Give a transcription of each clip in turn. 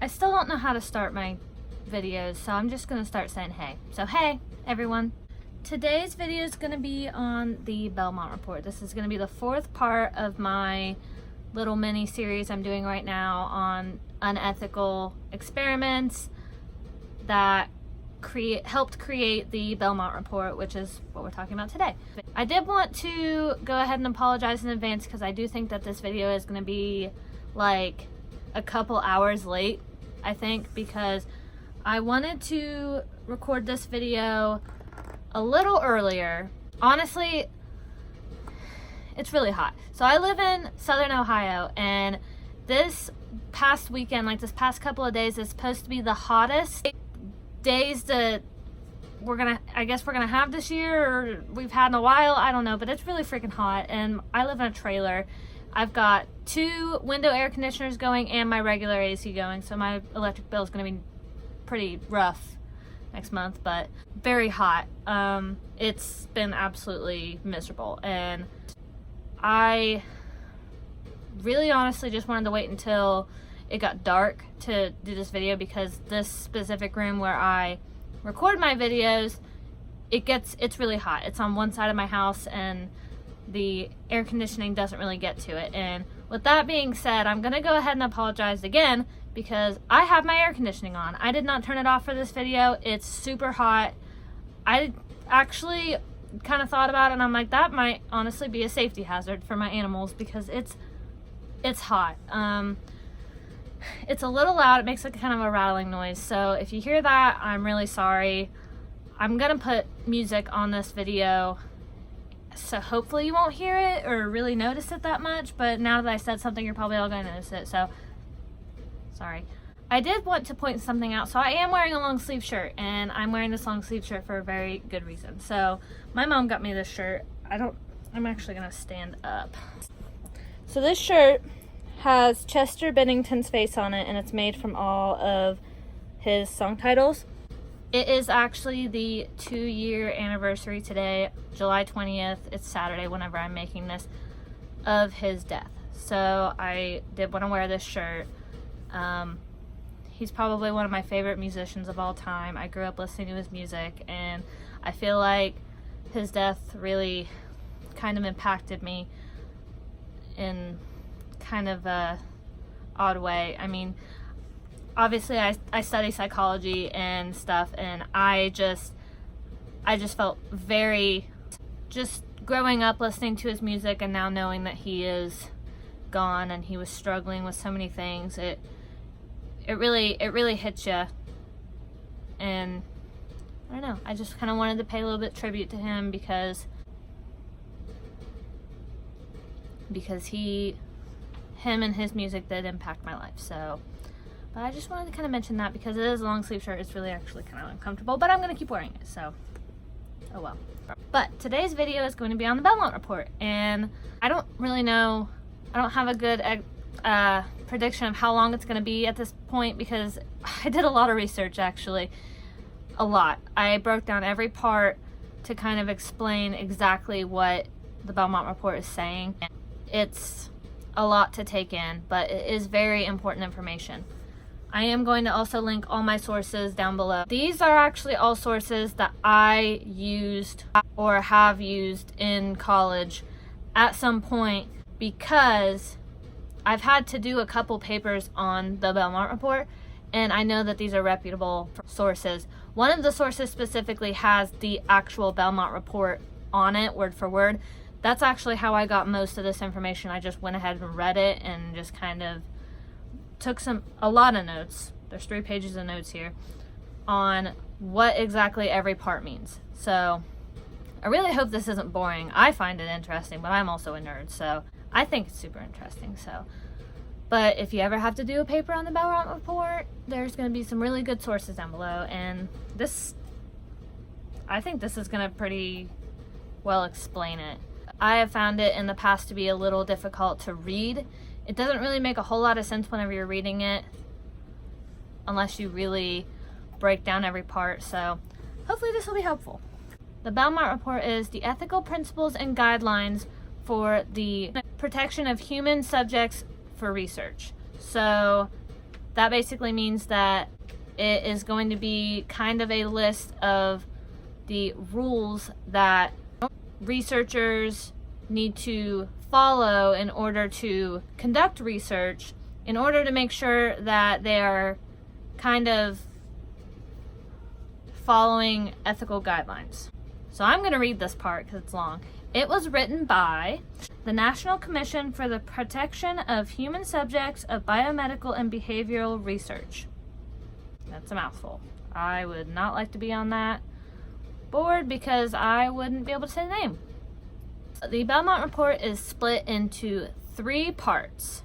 I still don't know how to start my videos, so I'm just gonna start saying hey. So hey, everyone. Today's video is gonna be on the Belmont report. This is gonna be the fourth part of my little mini series I'm doing right now on unethical experiments that helped create the Belmont report, which is what we're talking about today. I did want to go ahead and apologize in advance because I do think that this video is gonna be like a couple hours late, I think, because I wanted to record this video a little earlier. Honestly, it's really hot. So I live in Southern Ohio, and this past weekend, like this past couple of days, is supposed to be the hottest days that I guess we're gonna have this year, or we've had in a while. I don't know, but it's really freaking hot, and I live in a trailer. I've got 2 window air conditioners going and my regular AC going, so my electric bill is gonna be pretty rough next month, but very hot. It's been absolutely miserable, and I really honestly just wanted to wait until it got dark to do this video, because this specific room where I record my videos, it's really hot. It's on one side of my house and the air conditioning doesn't really get to it. And with that being said, I'm gonna go ahead and apologize again because I have my air conditioning on. I did not turn it off for this video. It's super hot. I actually kind of thought about it, and I'm like, that might honestly be a safety hazard for my animals because it's hot. It's a little loud. It makes like kind of a rattling noise. So if you hear that, I'm really sorry. I'm gonna put music on this video, so hopefully you won't hear it or really notice it that much, but now that I said something, you're probably all gonna notice it, so sorry. I did want to point something out. So I am wearing a long sleeve shirt, and I'm wearing this long sleeve shirt for a very good reason. So my mom got me this shirt. I'm actually gonna stand up. So this shirt has Chester Bennington's face on it, and it's made from all of his song titles. It is actually the 2-year anniversary today, July 20th. It's Saturday whenever I'm making this, of his death. So I did want to wear this shirt. He's probably one of my favorite musicians of all time. I grew up listening to his music, and I feel like his death really kind of impacted me in kind of a odd way. I mean, obviously I study psychology and stuff, and I just felt very, just growing up listening to his music and now knowing that he is gone and he was struggling with so many things, it really hits you. And I don't know, I just kind of wanted to pay a little bit tribute to him because him and his music did impact my life. So, but I just wanted to kind of mention that because it is a long sleeve shirt. It's really actually kind of uncomfortable, but I'm going to keep wearing it, so oh well. But today's video is going to be on the Belmont report, and I don't really know, I don't have a good prediction of how long it's going to be at this point because I did a lot of research, actually. A lot. I broke down every part to kind of explain exactly what the Belmont report is saying. It's a lot to take in, but it is very important information. I am going to also link all my sources down below. These are actually all sources that I used or have used in college at some point, because I've had to do a couple papers on the Belmont report, and I know that these are reputable sources. One of the sources specifically has the actual Belmont report on it, word for word. That's actually how I got most of this information. I just went ahead and read it and just kind of took a lot of notes. There's 3 pages of notes here on what exactly every part means. So I really hope this isn't boring. I find it interesting, but I'm also a nerd, so I think it's super interesting. So, but if you ever have to do a paper on the Belmont report, there's going to be some really good sources down below, and I think this is going to pretty well explain it. I have found it in the past to be a little difficult to read. It doesn't really make a whole lot of sense whenever you're reading it, unless you really break down every part, so hopefully this will be helpful. The Belmont report is the ethical principles and guidelines for the protection of human subjects for research. So that basically means that it is going to be kind of a list of the rules that researchers need to follow in order to conduct research, in order to make sure that they are kind of following ethical guidelines. So I'm going to read this part because it's long. It was written by the National Commission for the Protection of Human Subjects of Biomedical and Behavioral Research. That's a mouthful. I would not like to be on that board because I wouldn't be able to say the name. The Belmont Report is split into 3 parts.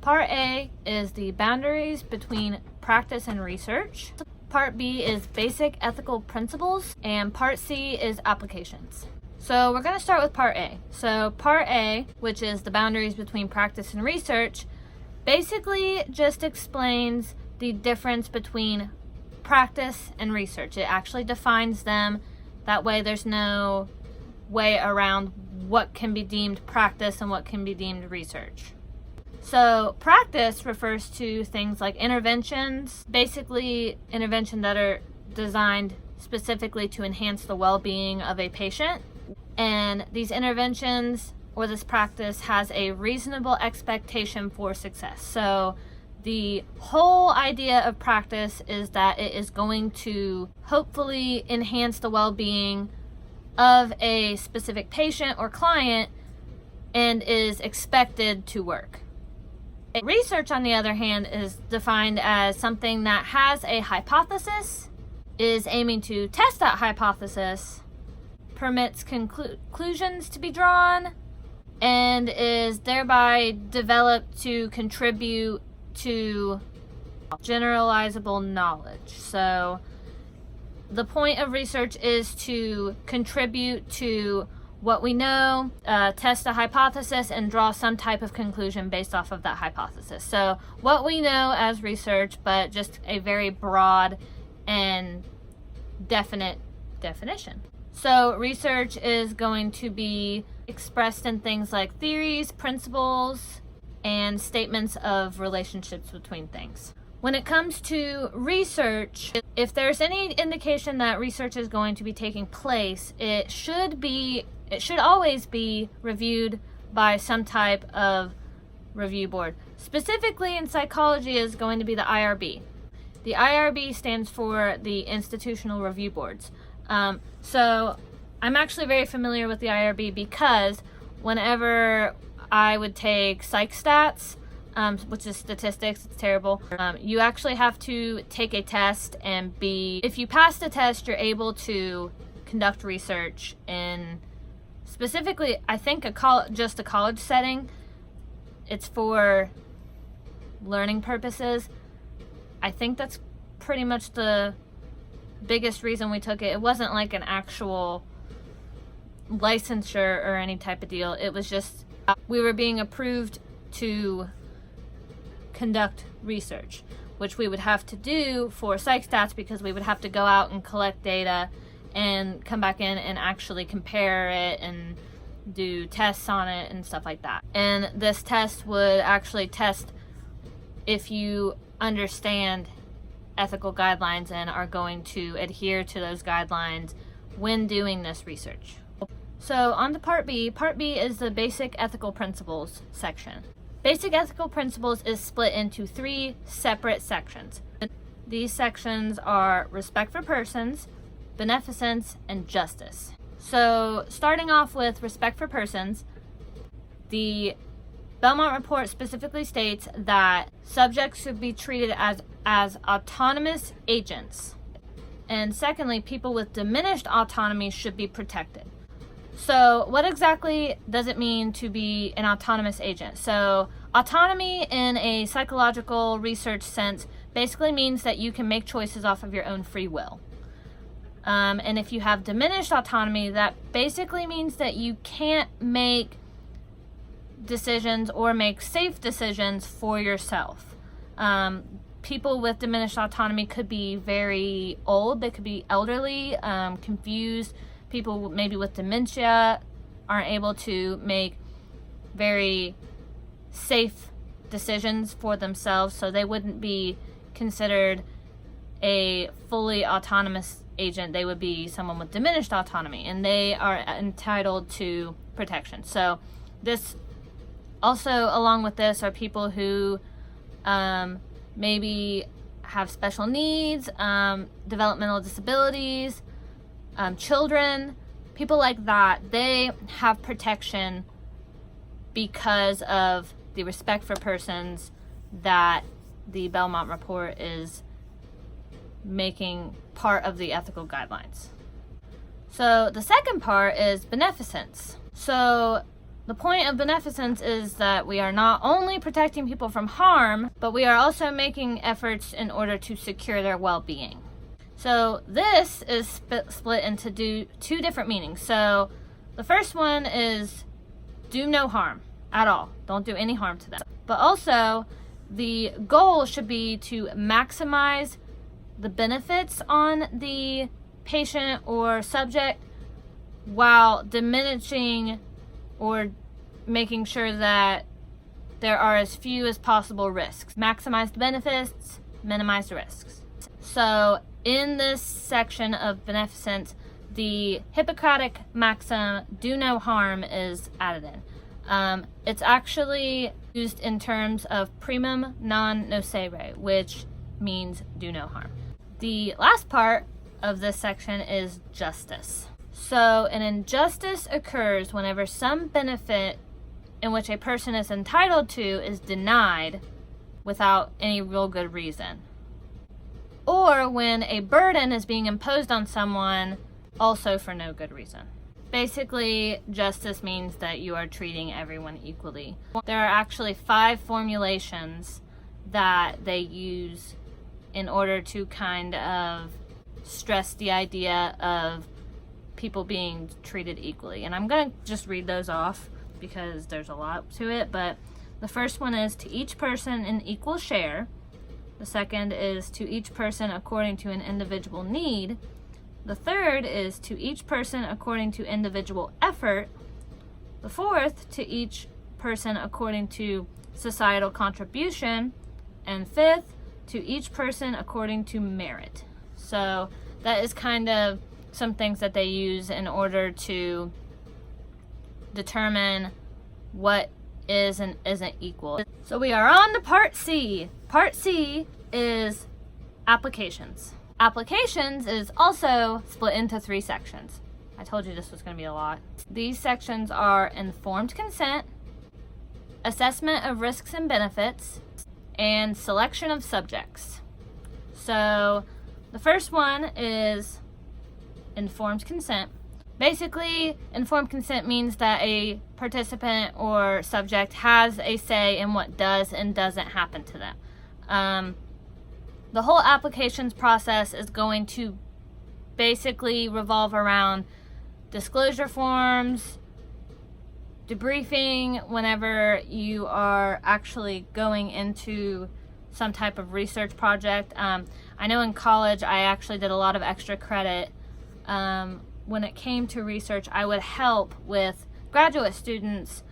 Part A is the boundaries between practice and research. Part B is basic ethical principles, and Part C is applications. So we're going to start with Part A. So Part A, which is the boundaries between practice and research, basically just explains the difference between practice and research. It actually defines them. That way there's no way around what can be deemed practice and what can be deemed research. So practice refers to things like interventions, basically interventions that are designed specifically to enhance the well-being of a patient. And these interventions or this practice has a reasonable expectation for success. So the whole idea of practice is that it is going to hopefully enhance the well-being of a specific patient or client and is expected to work. Research, on the other hand, is defined as something that has a hypothesis, is aiming to test that hypothesis, permits conclusions to be drawn, and is thereby developed to contribute to generalizable knowledge. So the point of research is to contribute to what we know, test a hypothesis, and draw some type of conclusion based off of that hypothesis. So what we know as research, but just a very broad and definite definition. So research is going to be expressed in things like theories, principles, and statements of relationships between things. When it comes to research, if there's any indication that research is going to be taking place, it should always be reviewed by some type of review board. Specifically in psychology is going to be the IRB. The IRB stands for the Institutional Review Boards. So I'm actually very familiar with the IRB because whenever I would take Psych stats, which is statistics, it's terrible. You actually have to take a test and if you pass the test, you're able to conduct research in specifically, I think, just a college setting. It's for learning purposes. I think that's pretty much the biggest reason we took it. It wasn't like an actual licensure or any type of deal. It was just we were being approved to conduct research, which we would have to do for psych stats because we would have to go out and collect data and come back in and actually compare it and do tests on it and stuff like that. And this test would actually test if you understand ethical guidelines and are going to adhere to those guidelines when doing this research. So on to Part B. Part B is the basic ethical principles section. Basic ethical principles is split into 3 separate sections. These sections are respect for persons, beneficence, and justice. So starting off with respect for persons, the Belmont Report specifically states that subjects should be treated as autonomous agents. And secondly, people with diminished autonomy should be protected. So what exactly does it mean to be an autonomous agent? So autonomy in a psychological research sense basically means that you can make choices off of your own free will. And if you have diminished autonomy, that basically means that you can't make decisions or make safe decisions for yourself. People with diminished autonomy could be very old, they could be elderly, confused. People maybe with dementia aren't able to make very safe decisions for themselves, so they wouldn't be considered a fully autonomous agent. They would be someone with diminished autonomy, and they are entitled to protection. So this also, along with this, are people who maybe have special needs, developmental disabilities, children, people like that. They have protection because of the respect for persons that the BELMONT report is making part of the ethical guidelines. So the second part is beneficence. So the point of beneficence is that we are not only protecting people from harm, but we are also making efforts in order to secure their well-being. So this is split into two different meanings. So the first one is do no harm at all. Don't do any harm to them. But also, the goal should be to maximize the benefits on the patient or subject while diminishing or making sure that there are as few as possible risks. Maximize the benefits, minimize the risks. So in this section of beneficence, the Hippocratic maxim, do no harm, is added in. It's actually used in terms of primum non nocere, which means do no harm. The last part of this section is justice. So an injustice occurs whenever some benefit in which a person is entitled to is denied without any real good reason, or when a burden is being imposed on someone also for no good reason. Basically, justice means that you are treating everyone equally. There are actually 5 formulations that they use in order to kind of stress the idea of people being treated equally. And I'm going to just read those off because there's a lot to it. But the first one is to each person an equal share. The second is to each person according to an individual need. The third is to each person according to individual effort. The fourth, to each person according to societal contribution. And fifth, to each person according to merit. So that is kind of some things that they use in order to determine what is and isn't equal. So we are on to Part C. Part C is applications. Applications is also split into 3 sections. I told you this was going to be a lot. These sections are informed consent, assessment of risks and benefits, and selection of subjects. So the first one is informed consent. Basically, informed consent means that a participant or subject has a say in what does and doesn't happen to them. The whole applications process is going to basically revolve around disclosure forms, debriefing whenever you are actually going into some type of research project. I know in college I actually did a lot of extra credit. When it came to research, I would help with graduate students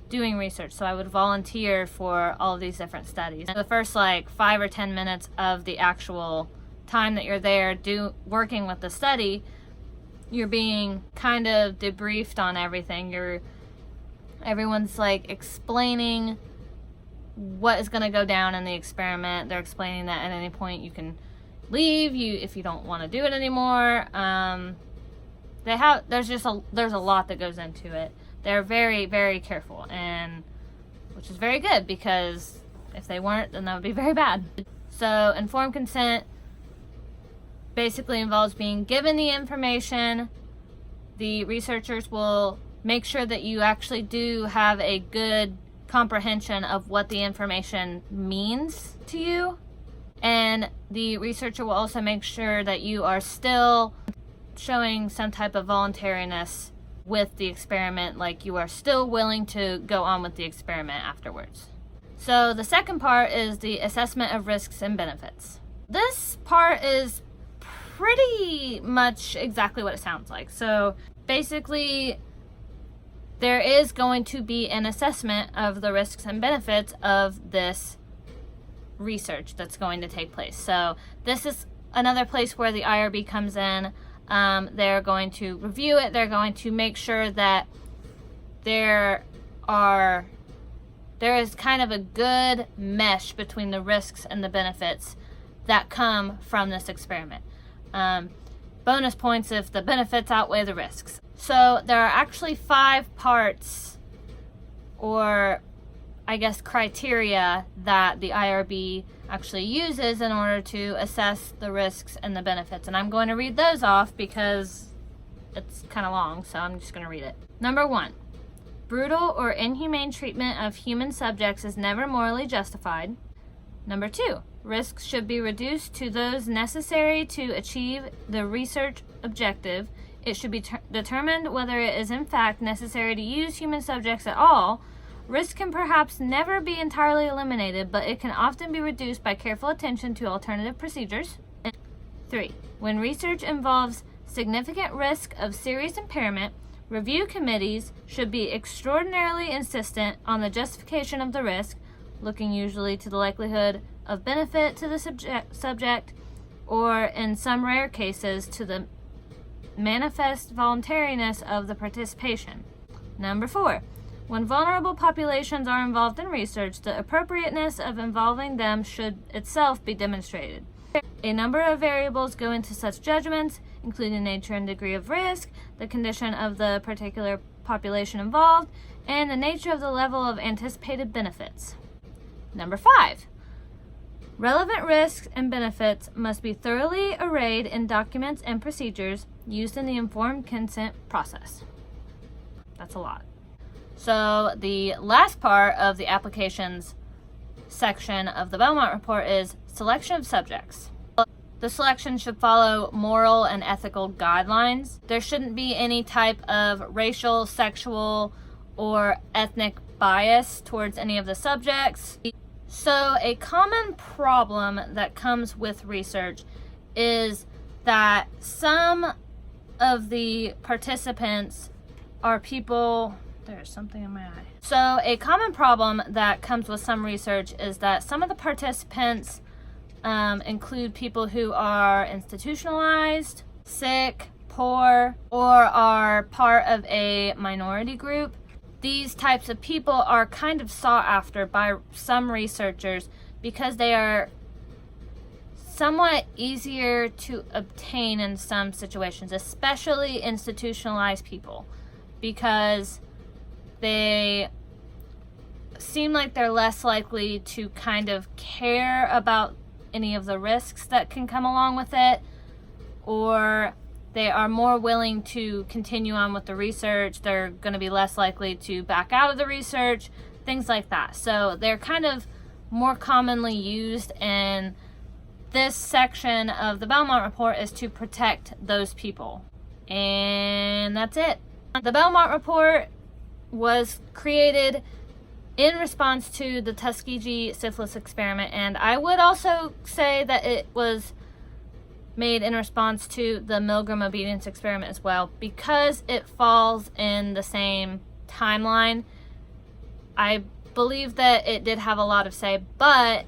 doing research. So I would volunteer for all of these different studies. The first 5 or 10 minutes of the actual time that you're there working with the study, you're being kind of debriefed on everything. Everyone's explaining what is going to go down in the experiment. They're explaining that at any point you can leave if you don't want to do it anymore. There's a lot that goes into it. They're very, very careful, and which is very good, because if they weren't, then that would be very bad. So informed consent basically involves being given the information. The researchers will make sure that you actually do have a good comprehension of what the information means to you, and the researcher will also make sure that you are still showing some type of voluntariness with the experiment, like you are still willing to go on with the experiment afterwards. So the second part is the assessment of risks and benefits. This part is pretty much exactly what it sounds like. So basically, there is going to be an assessment of the risks and benefits of this research that's going to take place. So this is another place where the IRB comes in. They're going to review it. They're going to make sure that there is kind of a good mesh between the risks and the benefits that come from this experiment. Bonus points if the benefits outweigh the risks. So there are actually 5 parts, or I guess criteria, that the IRB actually uses in order to assess the risks and the benefits. And I'm going to read those off because it's kind of long, so I'm just going to read it. Number 1, brutal or inhumane treatment of human subjects is never morally justified. Number 2, risks should be reduced to those necessary to achieve the research objective. It should be determined whether it is in fact necessary to use human subjects at all. Risk can perhaps never be entirely eliminated, but it can often be reduced by careful attention to alternative procedures. 3, when research involves significant risk of serious impairment, review committees should be extraordinarily insistent on the justification of the risk, looking usually to the likelihood of benefit to the subject, or in some rare cases to the manifest voluntariness of the participation. Number 4, when vulnerable populations are involved in research, the appropriateness of involving them should itself be demonstrated. A number of variables go into such judgments, including nature and degree of risk, the condition of the particular population involved, and the nature of the level of anticipated benefits. Number 5, relevant risks and benefits must be thoroughly arrayed in documents and procedures used in the informed consent process. That's a lot. So the last part of the applications section of the Belmont report is selection of subjects. The selection should follow moral and ethical guidelines. There shouldn't be any type of racial, sexual, or ethnic bias towards any of the subjects. So a common problem that comes with research is that some of the participants are people... There's something in my eye. So a common problem that comes with some research is that some of the participants include people who are institutionalized, sick, poor, or are part of a minority group. These types of people are kind of sought after by some researchers because they are somewhat easier to obtain in some situations, especially institutionalized people, because they seem like they're less likely to kind of care about any of the risks that can come along with it, or they are more willing to continue on with the research. They're going to be less likely to back out of the research, things like that. So they're kind of more commonly used, and this section of the Belmont report is to protect those people. And that's it. The Belmont report was created in response to the Tuskegee syphilis experiment, and I would also say that it was made in response to the Milgram obedience experiment as well, because it falls in the same timeline. I believe that it did have a lot of say, but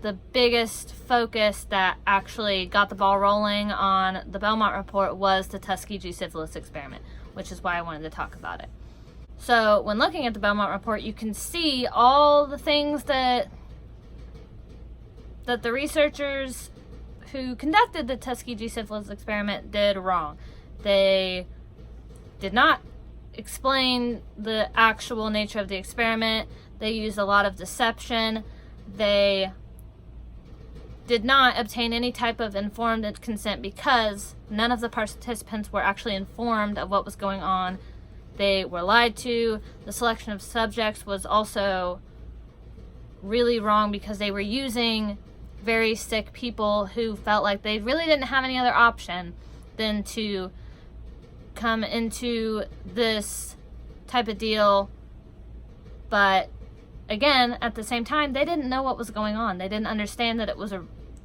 the biggest focus that actually got the ball rolling on the Belmont report was the Tuskegee syphilis experiment, which is why I wanted to talk about it. So when looking at the Belmont report, you can see all the things that the researchers who conducted the Tuskegee syphilis experiment did wrong. They did not explain the actual nature of the experiment. They used a lot of deception. They did not obtain any type of informed consent because none of the participants were actually informed of what was going on. They were lied to. The selection of subjects was also really wrong because they were using very sick people who felt like they really didn't have any other option than to come into this type of deal. But again, at the same time, they didn't know what was going on. They didn't understand that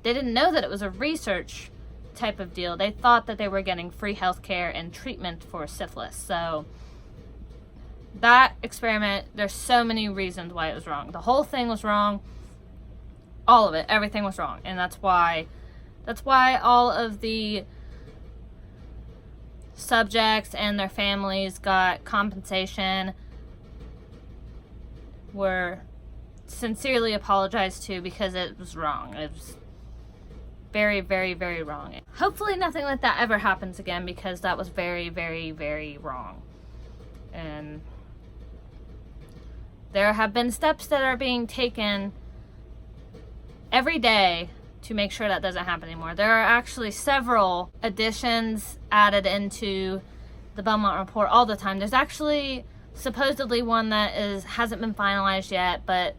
they didn't know that it was a research type of deal. They thought that they were getting free health care and treatment for syphilis. So that experiment, there's so many reasons why it was wrong. The whole thing was wrong. All of it, everything was wrong. And that's why all of the subjects and their families got compensation, were sincerely apologized to, because it was wrong. It was very, very, very wrong. Hopefully nothing like that ever happens again, because that was very, very, very wrong. And there have been steps that are being taken every day to make sure that doesn't happen anymore. There are actually several additions added into the Belmont report all the time. There's actually supposedly one that hasn't been finalized yet, but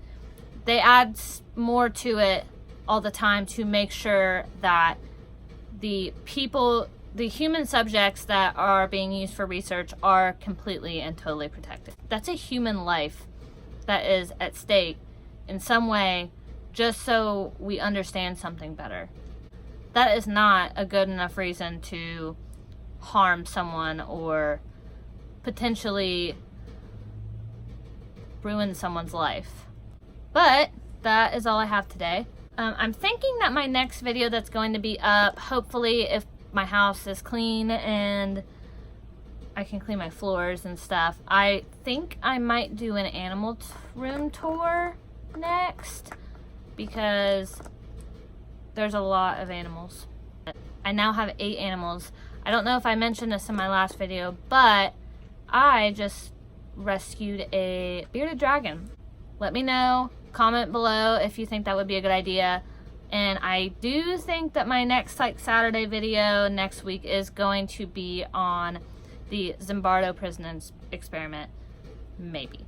they add more to it all the time to make sure that the human subjects that are being used for research are completely and totally protected. That's a human life that is at stake in some way, just so we understand something better. That is not a good enough reason to harm someone or potentially ruin someone's life. But that is all I have today. I'm thinking that my next video that's going to be up, hopefully if my house is clean and I can clean my floors and stuff, I think I might do an animal room tour next, because there's a lot of animals. I now have 8 animals. I don't know if I mentioned this in my last video, but I just rescued a bearded dragon. Let me know, comment below if you think that would be a good idea. And I do think that my next Psych Saturday video next week is going to be on the Zimbardo prison experiment. Maybe.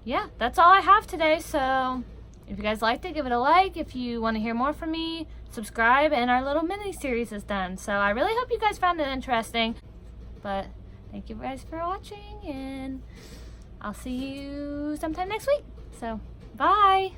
Yeah, that's all I have today, so if you guys liked it, give it a like. If you want to hear more from me, subscribe, and our little mini series is done. So I really hope you guys found it interesting. But thank you guys for watching, and I'll see you sometime next week. So, bye!